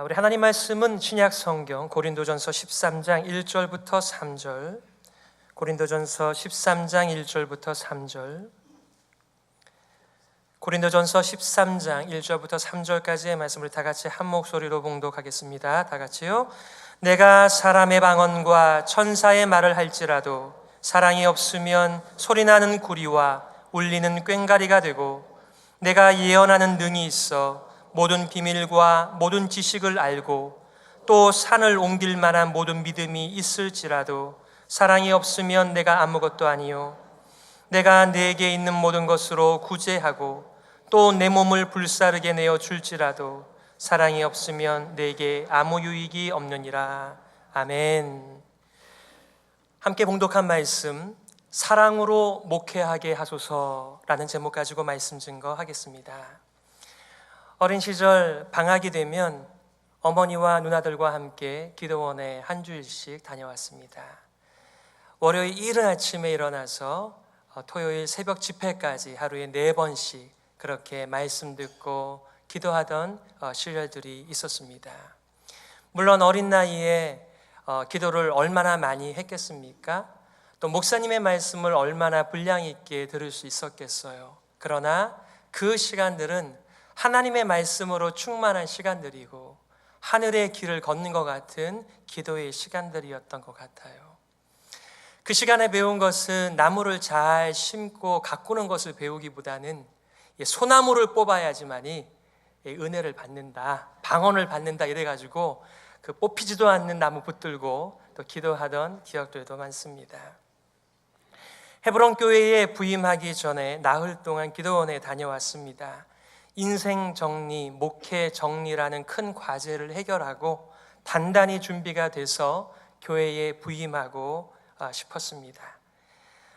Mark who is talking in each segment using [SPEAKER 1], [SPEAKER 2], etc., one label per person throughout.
[SPEAKER 1] 우리 하나님 말씀은 신약 성경 고린도전서 13장 1절부터 3절, 고린도전서 13장 1절부터 3절, 고린도전서 13장 1절부터 3절까지의 말씀을 다 같이 한 목소리로 봉독하겠습니다. 다 같이요. 내가 사람의 방언과 천사의 말을 할지라도 사랑이 없으면 소리나는 구리와 울리는 꽹과리가 되고, 내가 예언하는 능이 있어 모든 비밀과 모든 지식을 알고 또 산을 옮길 만한 모든 믿음이 있을지라도 사랑이 없으면 내가 아무것도 아니요, 내가 내게 있는 모든 것으로 구제하고 또 내 몸을 불사르게 내어 줄지라도 사랑이 없으면 내게 아무 유익이 없느니라. 아멘. 함께 봉독한 말씀, 사랑으로 목회하게 하소서라는 제목 가지고 말씀 증거하겠습니다. 어린 시절 방학이 되면 어머니와 누나들과 함께 기도원에 한 주일씩 다녀왔습니다. 월요일 이른 아침에 일어나서 토요일 새벽 집회까지 하루에 4번씩 그렇게 말씀 듣고 기도하던 시절들이 있었습니다. 물론 어린 나이에 기도를 얼마나 많이 했겠습니까? 또 목사님의 말씀을 얼마나 분량 있게 들을 수 있었겠어요. 그러나 그 시간들은 하나님의 말씀으로 충만한 시간들이고 하늘의 길을 걷는 것 같은 기도의 시간들이었던 것 같아요. 그 시간에 배운 것은 나무를 잘 심고 가꾸는 것을 배우기보다는 소나무를 뽑아야지만이 은혜를 받는다, 방언을 받는다 이래가지고 그 뽑히지도 않는 나무 붙들고 또 기도하던 기억들도 많습니다. 헤브론 교회에 부임하기 전에 나흘 동안 기도원에 다녀왔습니다. 인생 정리, 목회 정리라는 큰 과제를 해결하고 단단히 준비가 돼서 교회에 부임하고 싶었습니다.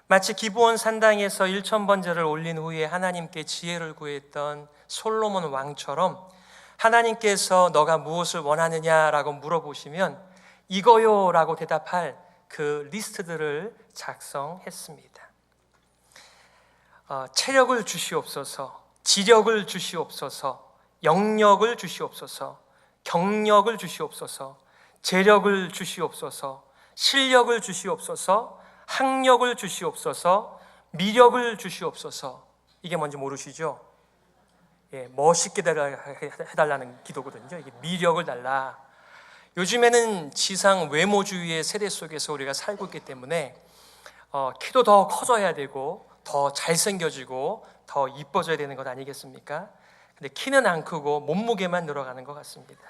[SPEAKER 1] 마치 기브온 산당에서 1000번제를 올린 후에 하나님께 지혜를 구했던 솔로몬 왕처럼 하나님께서 너가 무엇을 원하느냐라고 물어보시면 이거요 라고 대답할 그 리스트들을 작성했습니다. 체력을 주시옵소서, 지력을 주시옵소서, 영력을 주시옵소서, 경력을 주시옵소서, 재력을 주시옵소서, 실력을 주시옵소서, 학력을 주시옵소서, 미력을 주시옵소서. 이게 뭔지 모르시죠? 멋있게 해달라는 기도거든요. 이게 미력을 달라. 요즘에는 지상 외모주의의 세대 속에서 우리가 살고 있기 때문에 키도 더 커져야 되고 더 잘생겨지고 더 이뻐져야 되는 것 아니겠습니까? 근데 키는 안 크고 몸무게만 늘어가는 것 같습니다.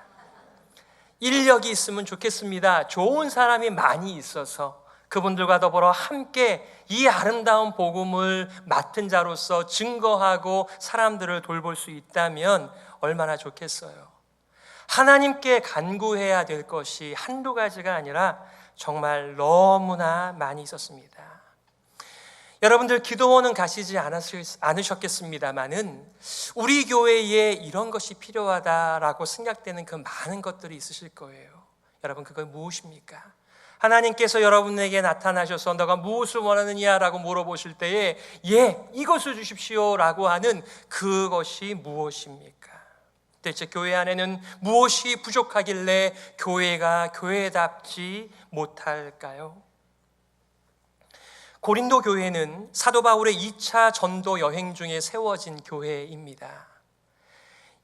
[SPEAKER 1] 인력이 있으면 좋겠습니다. 좋은 사람이 많이 있어서 그분들과 더불어 함께 이 아름다운 복음을 맡은 자로서 증거하고 사람들을 돌볼 수 있다면 얼마나 좋겠어요. 하나님께 간구해야 될 것이 한두 가지가 아니라 정말 너무나 많이 있었습니다. 여러분들 기도원은 가시지 않으셨겠습니다마는 우리 교회에 이런 것이 필요하다라고 생각되는 그 많은 것들이 있으실 거예요. 여러분, 그건 무엇입니까? 하나님께서 여러분에게 나타나셔서 너가 무엇을 원하느냐라고 물어보실 때에 이것을 주십시오라고 하는 그것이 무엇입니까? 대체 교회 안에는 무엇이 부족하길래 교회가 교회답지 못할까요? 고린도 교회는 사도 바울의 2차 전도 여행 중에 세워진 교회입니다.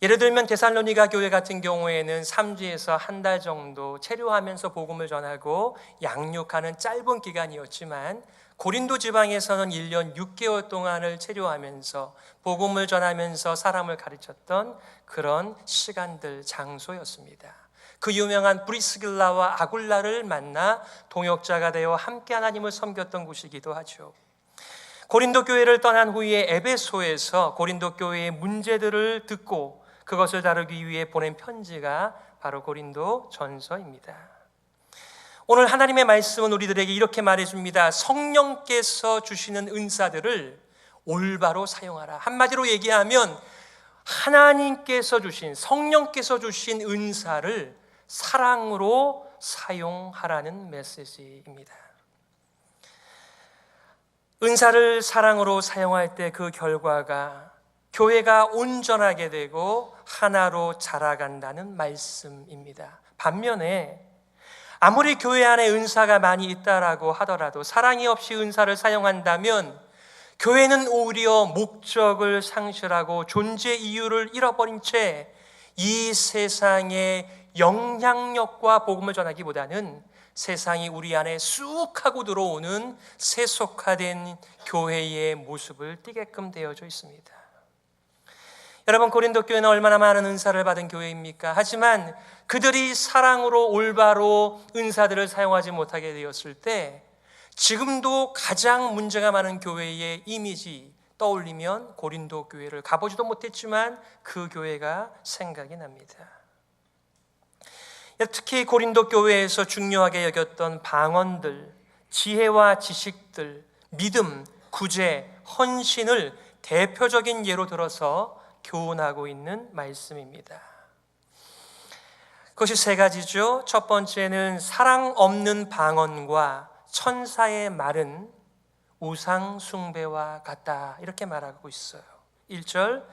[SPEAKER 1] 예를 들면 데살로니가 교회 같은 경우에는 3주에서 한 달 정도 체류하면서 복음을 전하고 양육하는 짧은 기간이었지만, 고린도 지방에서는 1년 6개월 동안을 체류하면서 복음을 전하면서 사람을 가르쳤던 그런 시간들, 장소였습니다. 그 유명한 브리스길라와 아굴라를 만나 동역자가 되어 함께 하나님을 섬겼던 곳이기도 하죠. 고린도 교회를 떠난 후에 에베소에서 고린도 교회의 문제들을 듣고 그것을 다루기 위해 보낸 편지가 바로 고린도 전서입니다. 오늘 하나님의 말씀은 우리들에게 이렇게 말해줍니다. 성령께서 주시는 은사들을 올바로 사용하라. 한마디로 얘기하면 하나님께서 주신, 성령께서 주신 은사를 사랑으로 사용하라는 메시지입니다. 은사를 사랑으로 사용할 때 그 결과가 교회가 온전하게 되고 하나로 자라간다는 말씀입니다. 반면에 아무리 교회 안에 은사가 많이 있다라고 하더라도 사랑이 없이 은사를 사용한다면 교회는 오히려 목적을 상실하고 존재 이유를 잃어버린 채 이 세상의 영향력과 복음을 전하기보다는 세상이 우리 안에 쑥 하고 들어오는 세속화된 교회의 모습을 띠게끔 되어져 있습니다. 여러분, 고린도 교회는 얼마나 많은 은사를 받은 교회입니까? 하지만 그들이 사랑으로 올바로 은사들을 사용하지 못하게 되었을 때 지금도 가장 문제가 많은 교회의 이미지 떠올리면 고린도 교회를 가보지도 못했지만 그 교회가 생각이 납니다. 특히 고린도 교회에서 중요하게 여겼던 방언들, 지혜와 지식들, 믿음, 구제, 헌신을 대표적인 예로 들어서 교훈하고 있는 말씀입니다. 그것이 세 가지죠. 첫 번째는 사랑 없는 방언과 천사의 말은 우상 숭배와 같다, 이렇게 말하고 있어요. 1절,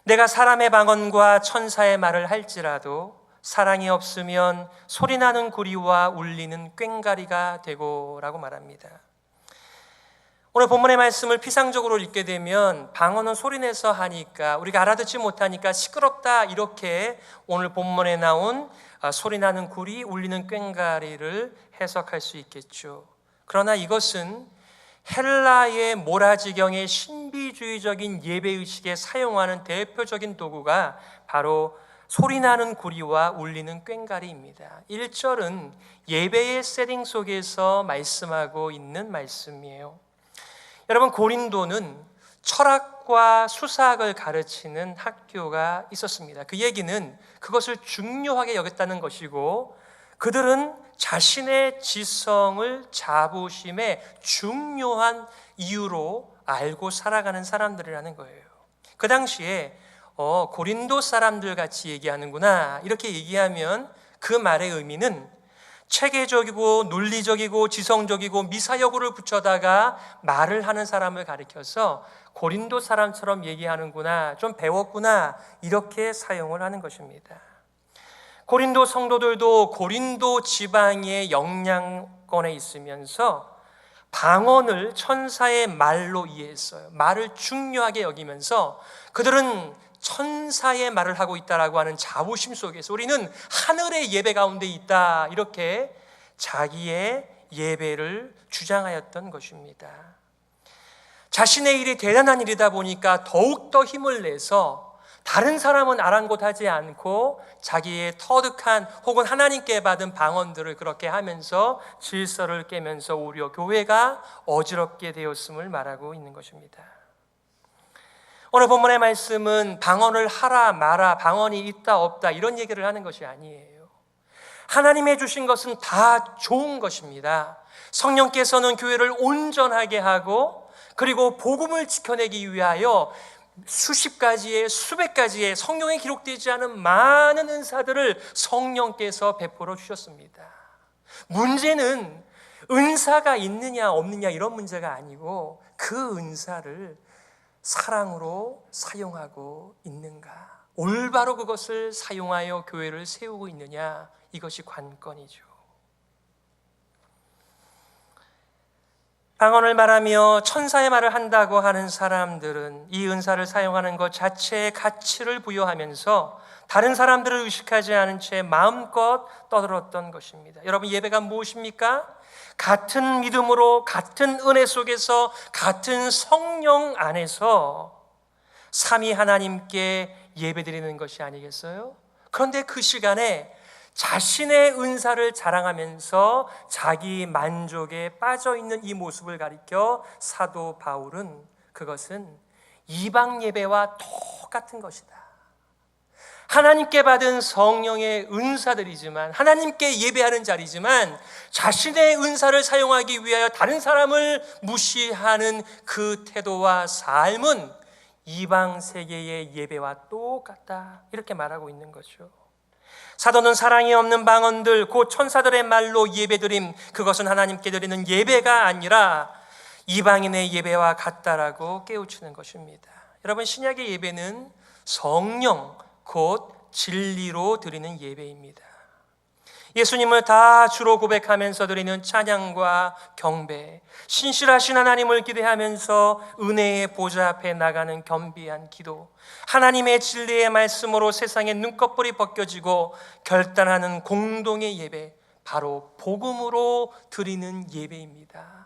[SPEAKER 1] 내가 사람의 방언과 천사의 말을 할지라도 사랑이 없으면 소리나는 구리와 울리는 꽹가리가 되고 라고 말합니다. 오늘 본문의 말씀을 피상적으로 읽게 되면 방언은 소리내서 하니까, 우리가 알아듣지 못하니까 시끄럽다, 이렇게 오늘 본문에 나온 소리나는 구리, 울리는 꽹가리를 해석할 수 있겠죠. 그러나 이것은 헬라의 모라지경의 신비주의적인 예배의식에 사용하는 대표적인 도구가 바로 소리나는 구리와 울리는 꽹가리입니다. 1절은 예배의 세팅 속에서 말씀하고 있는 말씀이에요. 여러분, 고린도는 철학과 수사학을 가르치는 학교가 있었습니다. 그 얘기는 그것을 중요하게 여겼다는 것이고, 그들은 자신의 지성을 자부심의 중요한 이유로 알고 살아가는 사람들이라는 거예요. 그 당시에 고린도 사람들 같이 얘기하는구나, 이렇게 얘기하면 그 말의 의미는 체계적이고 논리적이고 지성적이고 미사여구를 붙여다가 말을 하는 사람을 가리켜서 고린도 사람처럼 얘기하는구나, 좀 배웠구나, 이렇게 사용을 하는 것입니다. 고린도 성도들도 고린도 지방의 영향권에 있으면서 방언을 천사의 말로 이해했어요. 말을 중요하게 여기면서 그들은 천사의 말을 하고 있다라고 하는 자부심 속에서 우리는 하늘의 예배 가운데 있다, 이렇게 자기의 예배를 주장하였던 것입니다. 자신의 일이 대단한 일이다 보니까 더욱더 힘을 내서 다른 사람은 아랑곳하지 않고 자기의 터득한 혹은 하나님께 받은 방언들을 그렇게 하면서 질서를 깨면서 오히려 교회가 어지럽게 되었음을 말하고 있는 것입니다. 오늘 본문의 말씀은 방언을 하라 마라, 방언이 있다 없다, 이런 얘기를 하는 것이 아니에요. 하나님의 주신 것은 다 좋은 것입니다. 성령께서는 교회를 온전하게 하고, 그리고 복음을 지켜내기 위하여 수십 가지의 수백 가지의 성경에 기록되지 않은 많은 은사들을 성령께서 베풀어 주셨습니다. 문제는 은사가 있느냐 없느냐 이런 문제가 아니고 그 은사를 사랑으로 사용하고 있는가, 올바로 그것을 사용하여 교회를 세우고 있느냐, 이것이 관건이죠. 방언을 말하며 천사의 말을 한다고 하는 사람들은 이 은사를 사용하는 것 자체에 가치를 부여하면서 다른 사람들을 의식하지 않은 채 마음껏 떠들었던 것입니다. 여러분, 예배가 무엇입니까? 같은 믿음으로 같은 은혜 속에서 같은 성령 안에서 삼위 하나님께 예배드리는 것이 아니겠어요? 그런데 그 시간에 자신의 은사를 자랑하면서 자기 만족에 빠져있는 이 모습을 가리켜 사도 바울은 그것은 이방 예배와 똑같은 것이다. 하나님께 받은 성령의 은사들이지만, 하나님께 예배하는 자리지만 자신의 은사를 사용하기 위하여 다른 사람을 무시하는 그 태도와 삶은 이방 세계의 예배와 똑같다, 이렇게 말하고 있는 거죠. 사도는 사랑이 없는 방언들, 곧 천사들의 말로 예배드림, 그것은 하나님께 드리는 예배가 아니라 이방인의 예배와 같다라고 깨우치는 것입니다. 여러분, 신약의 예배는 성령 곧 진리로 드리는 예배입니다. 예수님을 다 주로 고백하면서 드리는 찬양과 경배, 신실하신 하나님을 기대하면서 은혜의 보좌 앞에 나가는 겸비한 기도, 하나님의 진리의 말씀으로 세상의 눈꺼풀이 벗겨지고 결단하는 공동의 예배, 바로 복음으로 드리는 예배입니다.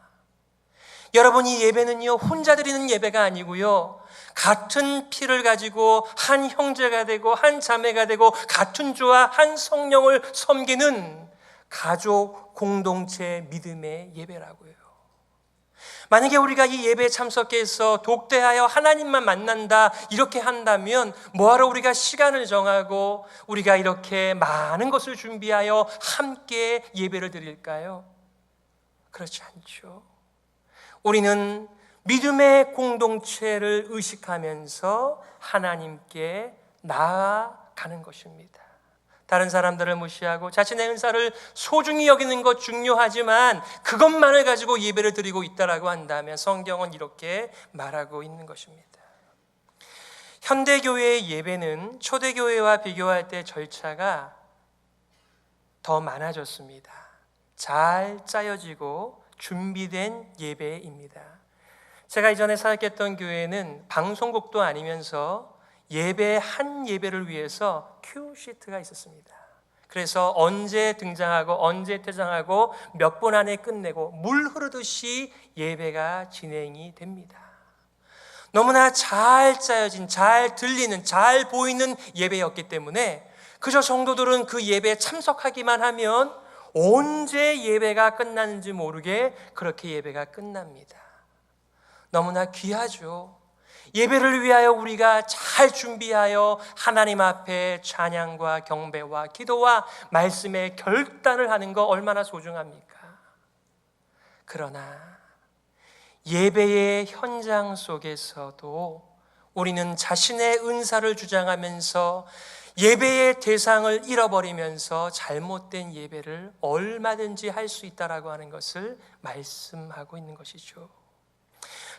[SPEAKER 1] 여러분, 이 예배는요, 혼자 드리는 예배가 아니고요, 같은 피를 가지고 한 형제가 되고 한 자매가 되고 같은 주와 한 성령을 섬기는 가족 공동체 믿음의 예배라고요. 만약에 우리가 이 예배에 참석해서 독대하여 하나님만 만난다 이렇게 한다면 뭐하러 우리가 시간을 정하고 우리가 이렇게 많은 것을 준비하여 함께 예배를 드릴까요? 그렇지 않죠. 우리는 믿음의 공동체를 의식하면서 하나님께 나아가는 것입니다. 다른 사람들을 무시하고 자신의 은사를 소중히 여기는 것 중요하지만 그것만을 가지고 예배를 드리고 있다라고 한다면 성경은 이렇게 말하고 있는 것입니다. 현대교회의 예배는 초대교회와 비교할 때 절차가 더 많아졌습니다. 잘 짜여지고 준비된 예배입니다. 제가 이전에 사역했던 교회는 방송국도 아니면서 한 예배를 위해서 큐 시트가 있었습니다. 그래서 언제 등장하고 언제 퇴장하고 몇 분 안에 끝내고 물 흐르듯이 예배가 진행이 됩니다. 너무나 잘 짜여진, 잘 들리는, 잘 보이는 예배였기 때문에 그저 성도들은 그 예배에 참석하기만 하면 언제 예배가 끝나는지 모르게 그렇게 예배가 끝납니다. 너무나 귀하죠. 예배를 위하여 우리가 잘 준비하여 하나님 앞에 찬양과 경배와 기도와 말씀의 결단을 하는 거 얼마나 소중합니까? 그러나 예배의 현장 속에서도 우리는 자신의 은사를 주장하면서 예배의 대상을 잃어버리면서 잘못된 예배를 얼마든지 할 수 있다라고 하는 것을 말씀하고 있는 것이죠.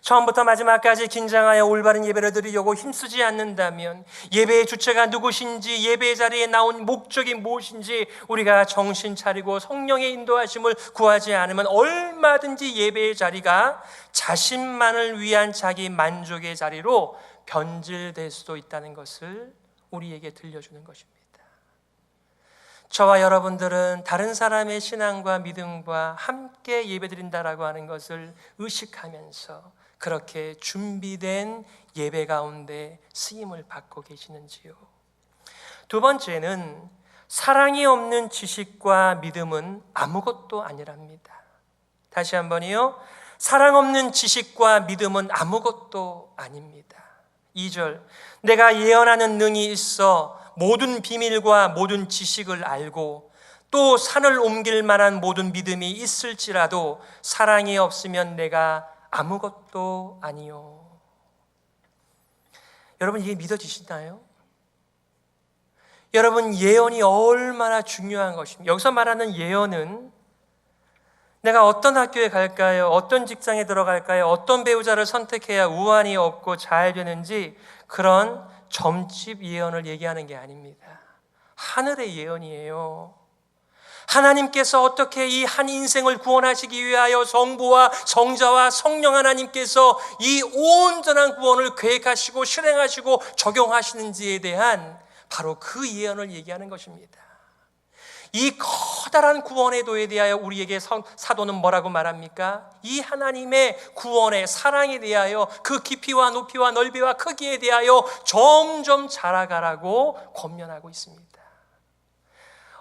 [SPEAKER 1] 처음부터 마지막까지 긴장하여 올바른 예배를 드리려고 힘쓰지 않는다면 예배의 주체가 누구신지, 예배의 자리에 나온 목적이 무엇인지 우리가 정신 차리고 성령의 인도하심을 구하지 않으면 얼마든지 예배의 자리가 자신만을 위한 자기 만족의 자리로 변질될 수도 있다는 것을 우리에게 들려주는 것입니다. 저와 여러분들은 다른 사람의 신앙과 믿음과 함께 예배드린다라고 하는 것을 의식하면서 그렇게 준비된 예배 가운데 쓰임을 받고 계시는지요? 두 번째는 사랑이 없는 지식과 믿음은 아무것도 아니랍니다. 다시 한번이요. 사랑 없는 지식과 믿음은 아무것도 아닙니다. 2절, 내가 예언하는 능이 있어 모든 비밀과 모든 지식을 알고 또 산을 옮길 만한 모든 믿음이 있을지라도 사랑이 없으면 내가 아무것도 아니요. 여러분, 이게 믿어지시나요? 여러분, 예언이 얼마나 중요한 것입니까? 여기서 말하는 예언은 내가 어떤 학교에 갈까요? 어떤 직장에 들어갈까요? 어떤 배우자를 선택해야 우환이 없고 잘 되는지 그런 점집 예언을 얘기하는 게 아닙니다. 하늘의 예언이에요. 하나님께서 어떻게 이 한 인생을 구원하시기 위하여 성부와 성자와 성령 하나님께서 이 온전한 구원을 계획하시고 실행하시고 적용하시는지에 대한 바로 그 예언을 얘기하는 것입니다. 이 커다란 구원의 도에 대하여 우리에게 사도는 뭐라고 말합니까? 이 하나님의 구원의 사랑에 대하여 그 깊이와 높이와 넓이와 크기에 대하여 점점 자라가라고 권면하고 있습니다.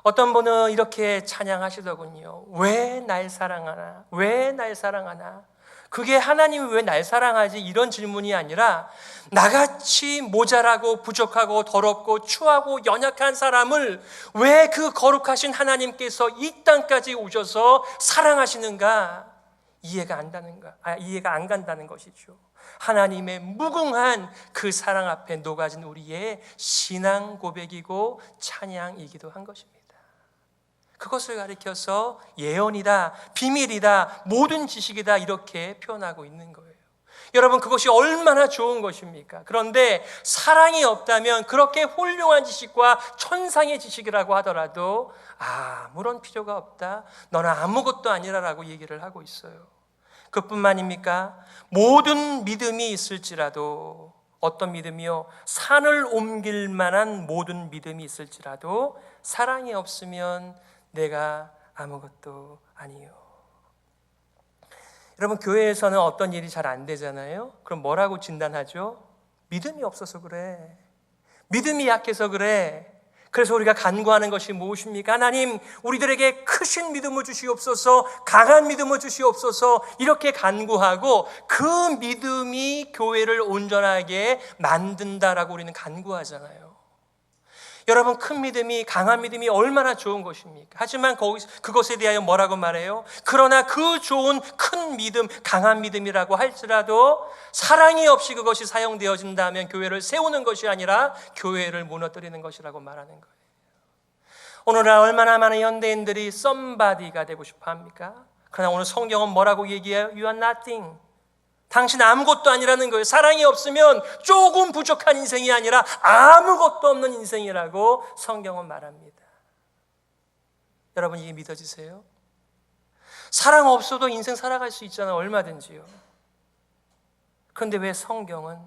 [SPEAKER 1] 어떤 분은 이렇게 찬양하시더군요. 왜 날 사랑하나? 왜 날 사랑하나? 그게 하나님이 왜 날 사랑하지? 이런 질문이 아니라 나같이 모자라고 부족하고 더럽고 추하고 연약한 사람을 왜 그 거룩하신 하나님께서 이 땅까지 오셔서 사랑하시는가? 이해가 안 간다는 것이죠. 하나님의 무궁한 그 사랑 앞에 녹아진 우리의 신앙 고백이고 찬양이기도 한 것입니다. 그것을 가리켜서 예언이다, 비밀이다, 모든 지식이다 이렇게 표현하고 있는 거예요. 여러분, 그것이 얼마나 좋은 것입니까? 그런데 사랑이 없다면 그렇게 훌륭한 지식과 천상의 지식이라고 하더라도 아무런 필요가 없다, 너는 아무것도 아니라라고 얘기를 하고 있어요. 그뿐만입니까? 모든 믿음이 있을지라도, 어떤 믿음이요? 산을 옮길 만한 모든 믿음이 있을지라도 사랑이 없으면 내가 아무것도 아니요. 여러분, 교회에서는 어떤 일이 잘 안 되잖아요. 그럼 뭐라고 진단하죠? 믿음이 없어서 그래, 믿음이 약해서 그래. 그래서 우리가 간구하는 것이 무엇입니까? 하나님, 우리들에게 크신 믿음을 주시옵소서, 강한 믿음을 주시옵소서, 이렇게 간구하고 그 믿음이 교회를 온전하게 만든다라고 우리는 간구하잖아요. 여러분, 큰 믿음이, 강한 믿음이 얼마나 좋은 것입니까? 하지만 그것에 대하여 뭐라고 말해요? 그러나 그 좋은 큰 믿음, 강한 믿음이라고 할지라도 사랑이 없이 그것이 사용되어진다면 교회를 세우는 것이 아니라 교회를 무너뜨리는 것이라고 말하는 거예요. 오늘날 얼마나 많은 현대인들이 somebody가 되고 싶어 합니까? 그러나 오늘 성경은 뭐라고 얘기해요? You are nothing. 당신 아무것도 아니라는 거예요. 사랑이 없으면 조금 부족한 인생이 아니라 아무것도 없는 인생이라고 성경은 말합니다. 여러분, 이게 믿어지세요? 사랑 없어도 인생 살아갈 수 있잖아요. 얼마든지요. 그런데 왜 성경은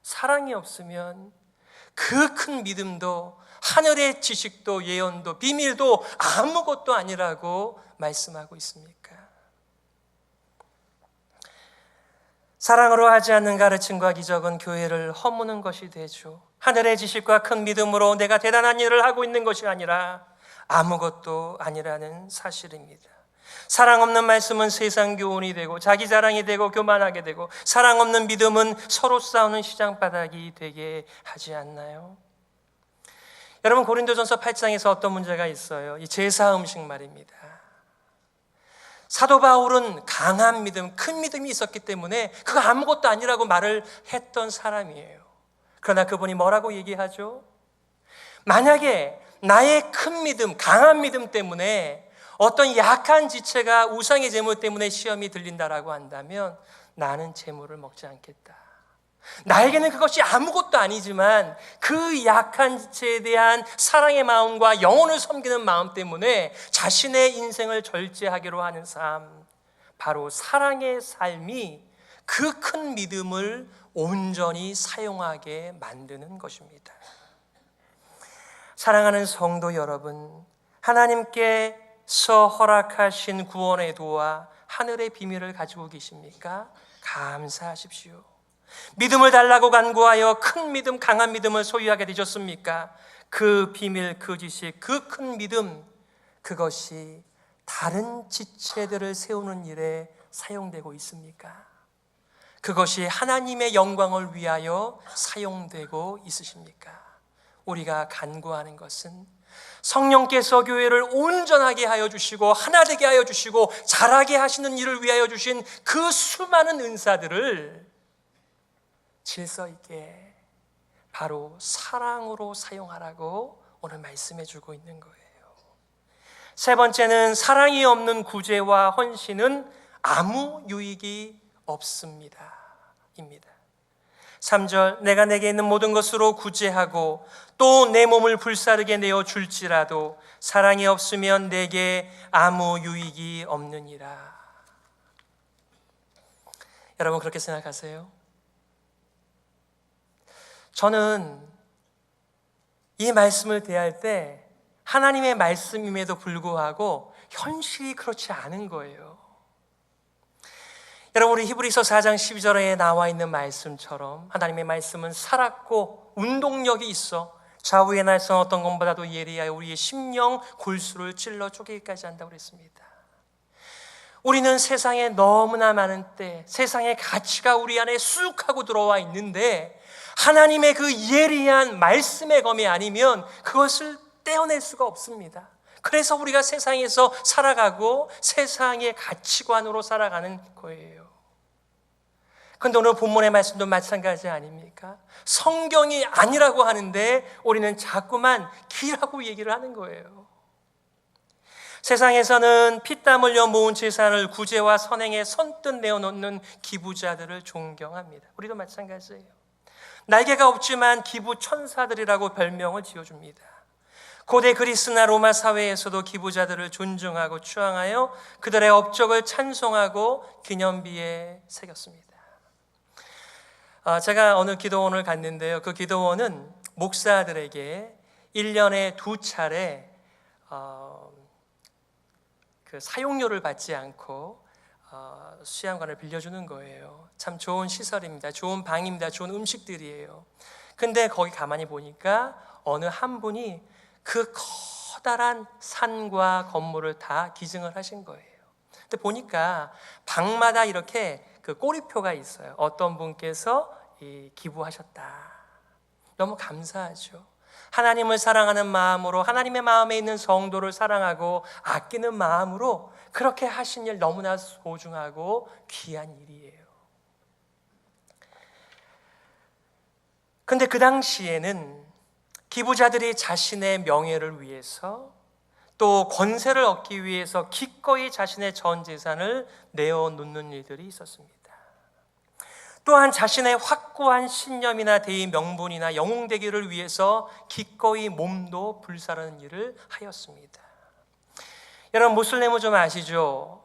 [SPEAKER 1] 사랑이 없으면 그 큰 믿음도, 하늘의 지식도, 예언도, 비밀도 아무것도 아니라고 말씀하고 있습니까? 사랑으로 하지 않는 가르침과 기적은 교회를 허무는 것이 되죠. 하늘의 지식과 큰 믿음으로 내가 대단한 일을 하고 있는 것이 아니라 아무것도 아니라는 사실입니다. 사랑 없는 말씀은 세상 교훈이 되고 자기 자랑이 되고 교만하게 되고, 사랑 없는 믿음은 서로 싸우는 시장바닥이 되게 하지 않나요? 여러분, 고린도전서 8장에서 어떤 문제가 있어요? 이 제사 음식 말입니다. 사도 바울은 강한 믿음, 큰 믿음이 있었기 때문에 그거 아무것도 아니라고 말을 했던 사람이에요. 그러나 그분이 뭐라고 얘기하죠? 만약에 나의 큰 믿음, 강한 믿음 때문에 어떤 약한 지체가 우상의 제물 때문에 시험이 들린다라고 한다면 나는 제물을 먹지 않겠다. 나에게는 그것이 아무것도 아니지만 그 약한 지체에 대한 사랑의 마음과 영혼을 섬기는 마음 때문에 자신의 인생을 절제하기로 하는 삶, 바로 사랑의 삶이 그 큰 믿음을 온전히 사용하게 만드는 것입니다. 사랑하는 성도 여러분, 하나님께서 허락하신 구원의 도와 하늘의 비밀을 가지고 계십니까? 감사하십시오. 믿음을 달라고 간구하여 큰 믿음, 강한 믿음을 소유하게 되셨습니까? 그 비밀, 그 지식, 그 큰 믿음, 그것이 다른 지체들을 세우는 일에 사용되고 있습니까? 그것이 하나님의 영광을 위하여 사용되고 있으십니까? 우리가 간구하는 것은 성령께서 교회를 온전하게 하여 주시고 하나 되게 하여 주시고 자라게 하시는 일을 위하여 주신 그 수많은 은사들을 질서 있게 바로 사랑으로 사용하라고 오늘 말씀해 주고 있는 거예요. 세 번째는 사랑이 없는 구제와 헌신은 아무 유익이 없습니다. 입니다. 3절, 내가 내게 있는 모든 것으로 구제하고 또 내 몸을 불사르게 내어 줄지라도 사랑이 없으면 내게 아무 유익이 없느니라. 여러분, 그렇게 생각하세요? 저는 이 말씀을 대할 때 하나님의 말씀임에도 불구하고 현실이 그렇지 않은 거예요. 여러분, 우리 히브리서 4장 12절에 나와 있는 말씀처럼 하나님의 말씀은 살았고 운동력이 있어 좌우의 날선 어떤 것보다도 예리하여 우리의 심령 골수를 찔러 쪼개기까지 한다고 그랬습니다. 우리는 세상에 너무나 많은 때 세상의 가치가 우리 안에 쑥 하고 들어와 있는데 하나님의 그 예리한 말씀의 검이 아니면 그것을 떼어낼 수가 없습니다. 그래서 우리가 세상에서 살아가고 세상의 가치관으로 살아가는 거예요. 그런데 오늘 본문의 말씀도 마찬가지 아닙니까? 성경이 아니라고 하는데 우리는 자꾸만 기라고 얘기를 하는 거예요. 세상에서는 피땀 흘려 모은 재산을 구제와 선행에 선뜻 내어놓는 기부자들을 존경합니다. 우리도 마찬가지예요. 날개가 없지만 기부 천사들이라고 별명을 지어줍니다. 고대 그리스나 로마 사회에서도 기부자들을 존중하고 추앙하여 그들의 업적을 찬송하고 기념비에 새겼습니다. 제가 어느 기도원을 갔는데요. 그 기도원은 목사들에게 1년에 2차례 그 사용료를 받지 않고 수양관을 빌려주는 거예요. 참 좋은 시설입니다. 좋은 방입니다. 좋은 음식들이에요. 근데 거기 가만히 보니까 어느 한 분이 그 커다란 산과 건물을 다 기증을 하신 거예요. 근데 보니까 방마다 이렇게 그 꼬리표가 있어요. 어떤 분께서 기부하셨다. 너무 감사하죠. 하나님을 사랑하는 마음으로, 하나님의 마음에 있는 성도를 사랑하고 아끼는 마음으로 그렇게 하신 일 너무나 소중하고 귀한 일이에요. 근데 그 당시에는 기부자들이 자신의 명예를 위해서 또 권세를 얻기 위해서 기꺼이 자신의 전 재산을 내어놓는 일들이 있었습니다. 또한 자신의 확고한 신념이나 대의 명분이나 영웅되기를 위해서 기꺼이 몸도 불사르는 일을 하였습니다. 여러분, 무슬림은 좀 아시죠?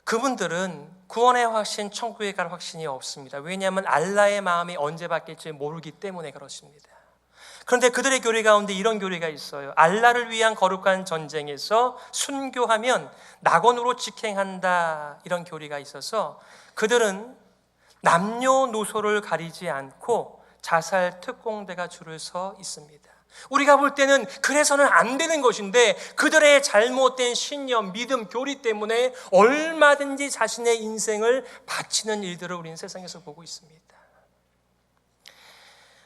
[SPEAKER 1] 그분들은 구원의 확신, 천국에 갈 확신이 없습니다. 왜냐하면 알라의 마음이 언제 바뀔지 모르기 때문에 그렇습니다. 그런데 그들의 교리 가운데 이런 교리가 있어요. 알라를 위한 거룩한 전쟁에서 순교하면 낙원으로 직행한다, 이런 교리가 있어서 그들은 남녀노소를 가리지 않고 자살 특공대가 줄을 서 있습니다. 우리가 볼 때는 그래서는 안 되는 것인데 그들의 잘못된 신념, 믿음, 교리 때문에 얼마든지 자신의 인생을 바치는 일들을 우리는 세상에서 보고 있습니다.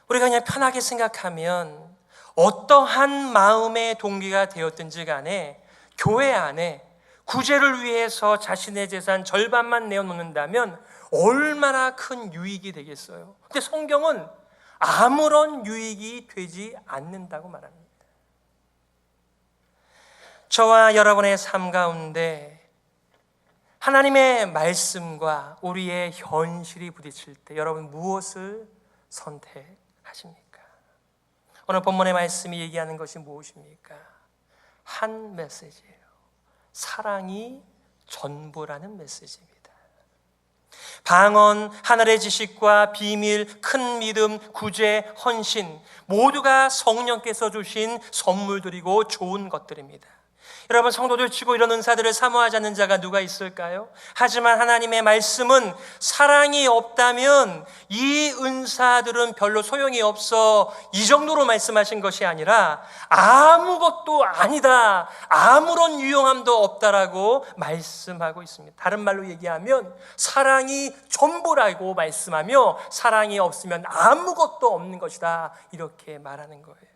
[SPEAKER 1] 우리가 그냥 편하게 생각하면 어떠한 마음의 동기가 되었든지 간에 교회 안에 구제를 위해서 자신의 재산 절반만 내어놓는다면 얼마나 큰 유익이 되겠어요. 근데 성경은 아무런 유익이 되지 않는다고 말합니다. 저와 여러분의 삶 가운데 하나님의 말씀과 우리의 현실이 부딪힐 때 여러분 무엇을 선택하십니까? 오늘 본문의 말씀이 얘기하는 것이 무엇입니까? 한 메시지예요. 사랑이 전부라는 메시지입니다. 방언, 하늘의 지식과 비밀, 큰 믿음, 구제, 헌신 모두가 성령께서 주신 선물들이고 좋은 것들입니다. 여러분, 성도들 치고 이런 은사들을 사모하지 않는 자가 누가 있을까요? 하지만 하나님의 말씀은 사랑이 없다면 이 은사들은 별로 소용이 없어, 이 정도로 말씀하신 것이 아니라 아무것도 아니다, 아무런 유용함도 없다라고 말씀하고 있습니다. 다른 말로 얘기하면 사랑이 전부라고 말씀하며 사랑이 없으면 아무것도 없는 것이다, 이렇게 말하는 거예요.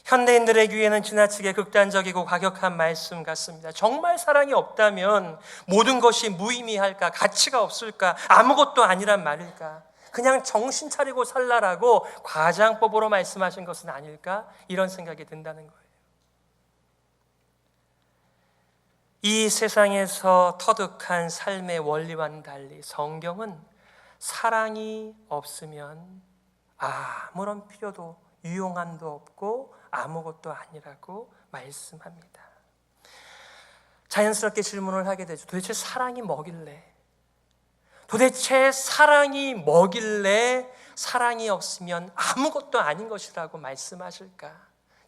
[SPEAKER 1] 현대인들의 귀에는 지나치게 극단적이고 과격한 말씀 같습니다. 정말 사랑이 없다면 모든 것이 무의미할까? 가치가 없을까? 아무것도 아니란 말일까? 그냥 정신 차리고 살라라고 과장법으로 말씀하신 것은 아닐까? 이런 생각이 든다는 거예요. 이 세상에서 터득한 삶의 원리와는 달리 성경은 사랑이 없으면 아무런 필요도 유용함도 없고 아무것도 아니라고 말씀합니다. 자연스럽게 질문을 하게 되죠. 도대체 사랑이 뭐길래? 도대체 사랑이 뭐길래 사랑이 없으면 아무것도 아닌 것이라고 말씀하실까?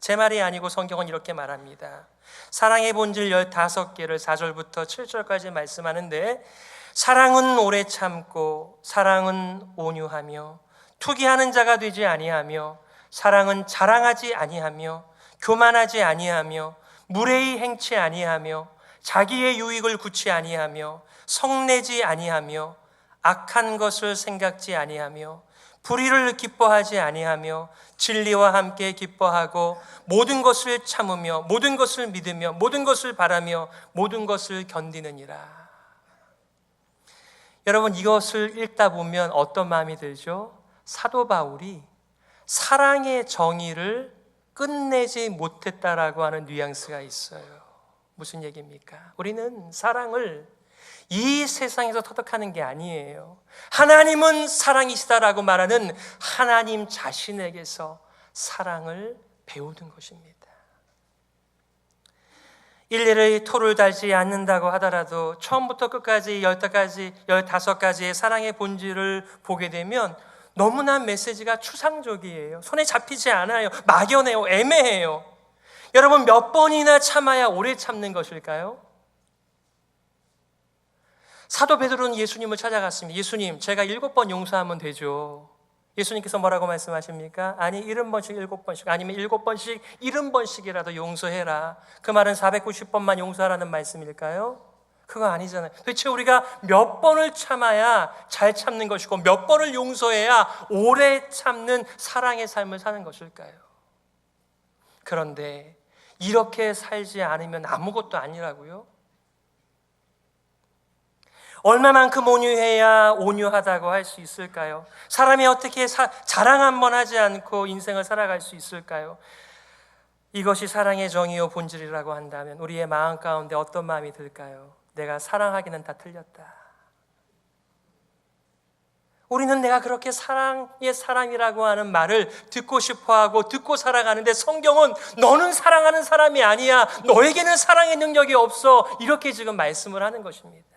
[SPEAKER 1] 제 말이 아니고 성경은 이렇게 말합니다. 사랑의 본질 15개를 4절부터 7절까지 말씀하는데, 사랑은 오래 참고 사랑은 온유하며 투기하는 자가 되지 아니하며 사랑은 자랑하지 아니하며 교만하지 아니하며 무례히 행치 아니하며 자기의 유익을 구치 아니하며 성내지 아니하며 악한 것을 생각지 아니하며 불의를 기뻐하지 아니하며 진리와 함께 기뻐하고 모든 것을 참으며 모든 것을 믿으며 모든 것을 바라며 모든 것을 견디느니라. 여러분, 이것을 읽다 보면 어떤 마음이 들죠? 사도 바울이 사랑의 정의를 끝내지 못했다라고 하는 뉘앙스가 있어요. 무슨 얘기입니까? 우리는 사랑을 이 세상에서 터득하는 게 아니에요. 하나님은 사랑이시다라고 말하는 하나님 자신에게서 사랑을 배우는 것입니다. 일일이 토를 달지 않는다고 하더라도 처음부터 끝까지 15가지의 사랑의 본질을 보게 되면 너무나 메시지가 추상적이에요. 손에 잡히지 않아요. 막연해요. 애매해요. 여러분, 몇 번이나 참아야 오래 참는 것일까요? 사도 베드로는 예수님을 찾아갔습니다. 예수님, 제가 7번 용서하면 되죠. 예수님께서 뭐라고 말씀하십니까? 아니, 70번씩 7번씩, 아니면 7번씩 70번씩이라도 용서해라. 그 말은 490번만 용서하라는 말씀일까요? 그거 아니잖아요. 도대체 우리가 몇 번을 참아야 잘 참는 것이고 몇 번을 용서해야 오래 참는 사랑의 삶을 사는 것일까요? 그런데 이렇게 살지 않으면 아무것도 아니라고요? 얼마만큼 온유해야 온유하다고 할 수 있을까요? 사람이 어떻게 자랑 한번 하지 않고 인생을 살아갈 수 있을까요? 이것이 사랑의 정의요 본질이라고 한다면 우리의 마음 가운데 어떤 마음이 들까요? 내가 사랑하기는 다 틀렸다. 우리는 내가 그렇게 사랑의 사람이라고 하는 말을 듣고 싶어하고 듣고 살아가는데 성경은 너는 사랑하는 사람이 아니야. 너에게는 사랑의 능력이 없어. 이렇게 지금 말씀을 하는 것입니다.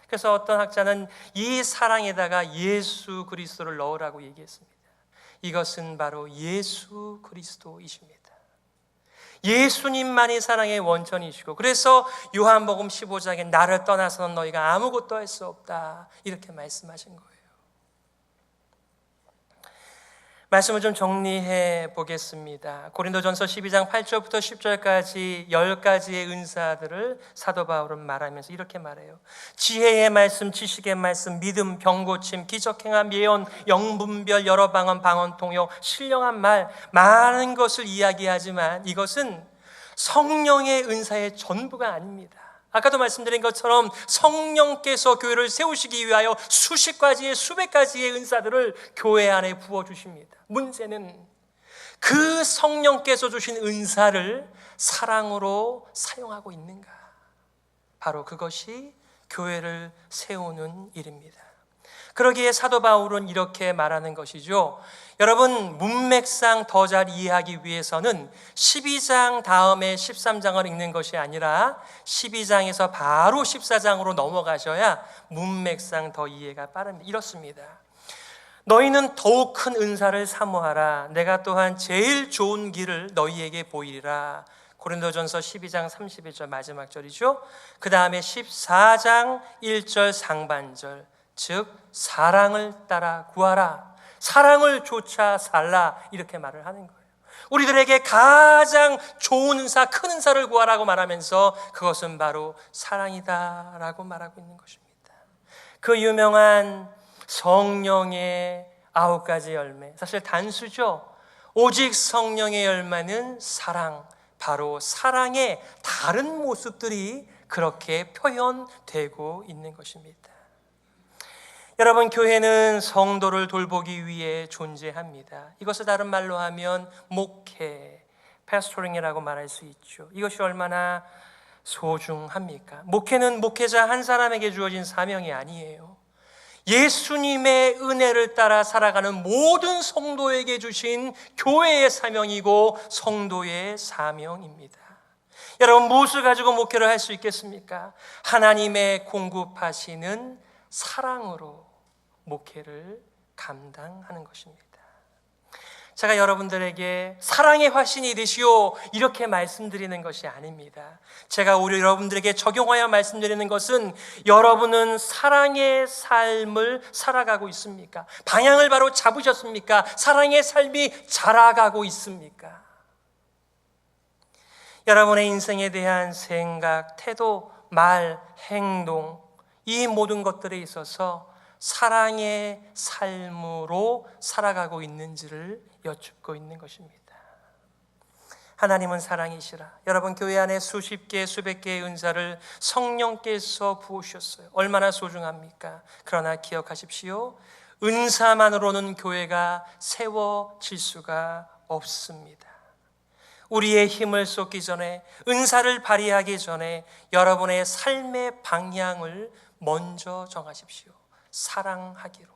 [SPEAKER 1] 그래서 어떤 학자는 이 사랑에다가 예수 그리스도를 넣으라고 얘기했습니다. 이것은 바로 예수 그리스도이십니다. 예수님만이 사랑의 원천이시고, 그래서 요한복음 15장에 나를 떠나서는 너희가 아무것도 할 수 없다 이렇게 말씀하신 거예요. 말씀을 좀 정리해 보겠습니다. 고린도전서 12장 8절부터 10절까지 10가지의 은사들을 사도 바울은 말하면서 이렇게 말해요. 지혜의 말씀, 지식의 말씀, 믿음, 병고침, 기적행함, 예언, 영분별, 여러 방언, 방언 통역, 신령한 말, 많은 것을 이야기하지만 이것은 성령의 은사의 전부가 아닙니다. 아까도 말씀드린 것처럼 성령께서 교회를 세우시기 위하여 수십 가지의 수백 가지의 은사들을 교회 안에 부어주십니다. 문제는 그 성령께서 주신 은사를 사랑으로 사용하고 있는가? 바로 그것이 교회를 세우는 일입니다. 그러기에 사도 바울은 이렇게 말하는 것이죠. 여러분, 문맥상 더 잘 이해하기 위해서는 12장 다음에 13장을 읽는 것이 아니라 12장에서 바로 14장으로 넘어가셔야 문맥상 더 이해가 빠릅니다. 이렇습니다. 너희는 더욱 큰 은사를 사모하라. 내가 또한 제일 좋은 길을 너희에게 보이리라. 고린도전서 12장 31절 마지막 절이죠. 그 다음에 14장 1절 상반절, 즉 사랑을 따라 구하라. 사랑을 좇아 살라. 이렇게 말을 하는 거예요. 우리들에게 가장 좋은 은사, 큰 은사를 구하라고 말하면서 그것은 바로 사랑이다라고 말하고 있는 것입니다. 그 유명한 성령의 9가지 열매, 사실 단수죠. 오직 성령의 열매는 사랑, 바로 사랑의 다른 모습들이 그렇게 표현되고 있는 것입니다. 여러분, 교회는 성도를 돌보기 위해 존재합니다. 이것을 다른 말로 하면 목회, 패스토링이라고 말할 수 있죠. 이것이 얼마나 소중합니까? 목회는 목회자 한 사람에게 주어진 사명이 아니에요. 예수님의 은혜를 따라 살아가는 모든 성도에게 주신 교회의 사명이고 성도의 사명입니다. 여러분, 무엇을 가지고 목회를 할 수 있겠습니까? 하나님의 공급하시는 사랑으로 목회를 감당하는 것입니다. 제가 여러분들에게 사랑의 화신이 되시오 이렇게 말씀드리는 것이 아닙니다. 제가 오히려 여러분들에게 적용하여 말씀드리는 것은 여러분은 사랑의 삶을 살아가고 있습니까? 방향을 바로 잡으셨습니까? 사랑의 삶이 자라가고 있습니까? 여러분의 인생에 대한 생각, 태도, 말, 행동, 이 모든 것들에 있어서 사랑의 삶으로 살아가고 있는지를 여쭙고 있는 것입니다. 하나님은 사랑이시라. 여러분, 교회 안에 수십 개, 수백 개의 은사를 성령께서 부으셨어요. 얼마나 소중합니까? 그러나 기억하십시오. 은사만으로는 교회가 세워질 수가 없습니다. 우리의 힘을 쏟기 전에, 은사를 발휘하기 전에 여러분의 삶의 방향을 먼저 정하십시오. 사랑하기로.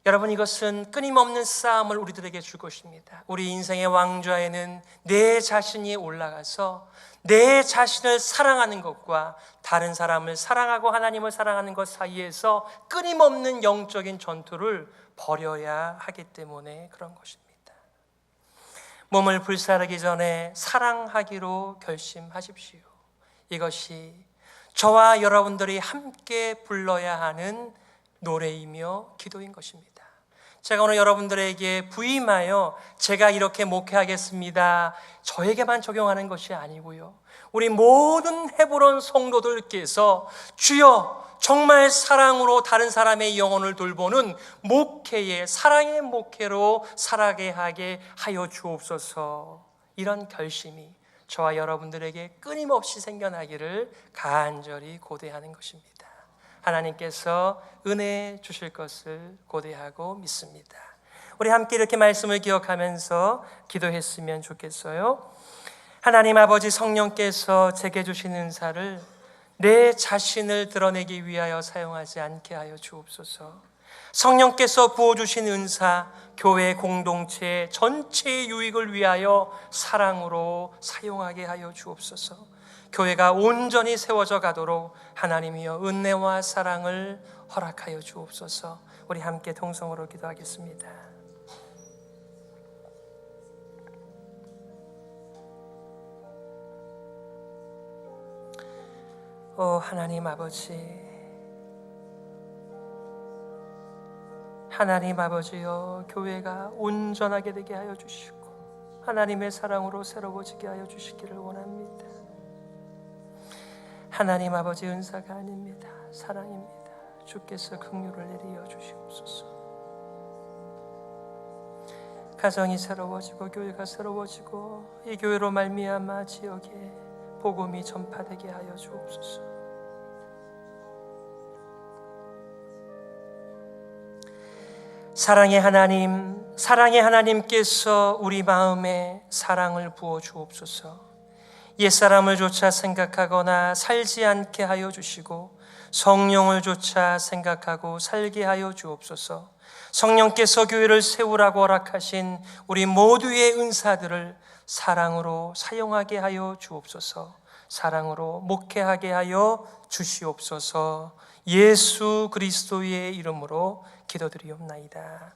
[SPEAKER 1] 여러분, 이것은 끊임없는 싸움을 우리들에게 줄 것입니다. 우리 인생의 왕좌에는 내 자신이 올라가서 내 자신을 사랑하는 것과 다른 사람을 사랑하고 하나님을 사랑하는 것 사이에서 끊임없는 영적인 전투를 벌여야 하기 때문에 그런 것입니다. 몸을 불사르기 전에 사랑하기로 결심하십시오. 이것이 저와 여러분들이 함께 불러야 하는 노래이며 기도인 것입니다. 제가 오늘 여러분들에게 부임하여 제가 이렇게 목회하겠습니다, 저에게만 적용하는 것이 아니고요, 우리 모든 헤브론 성도들께서 주여 정말 사랑으로 다른 사람의 영혼을 돌보는 목회의 사랑의 목회로 살아가게 하게 하여 주옵소서. 이런 결심이 저와 여러분들에게 끊임없이 생겨나기를 간절히 고대하는 것입니다. 하나님께서 은혜 주실 것을 고대하고 믿습니다. 우리 함께 이렇게 말씀을 기억하면서 기도했으면 좋겠어요. 하나님 아버지, 성령께서 제게 주신 은사를 내 자신을 드러내기 위하여 사용하지 않게 하여 주옵소서. 성령께서 부어주신 은사, 교회 공동체 전체의 유익을 위하여 사랑으로 사용하게 하여 주옵소서. 교회가 온전히 세워져 가도록 하나님이여 은혜와 사랑을 허락하여 주옵소서. 우리 함께 통성으로 기도하겠습니다. 하나님 아버지, 하나님 아버지여, 교회가 온전하게 되게 하여 주시고 하나님의 사랑으로 새로워지게 하여 주시기를 원합니다. 하나님 아버지, 은사가 아닙니다, 사랑입니다. 주께서 긍휼을 내리어 주시옵소서. 가정이 새로워지고 교회가 새로워지고 이 교회로 말미암아 지역에 복음이 전파되게 하여 주옵소서. 사랑의 하나님, 사랑의 하나님께서 우리 마음에 사랑을 부어 주옵소서. 옛사람을 조차 생각하거나 살지 않게 하여 주시고 성령을 조차 생각하고 살게 하여 주옵소서. 성령께서 교회를 세우라고 허락하신 우리 모두의 은사들을 사랑으로 사용하게 하여 주옵소서. 사랑으로 목회하게 하여 주시옵소서. 예수 그리스도의 이름으로 기도드리옵나이다.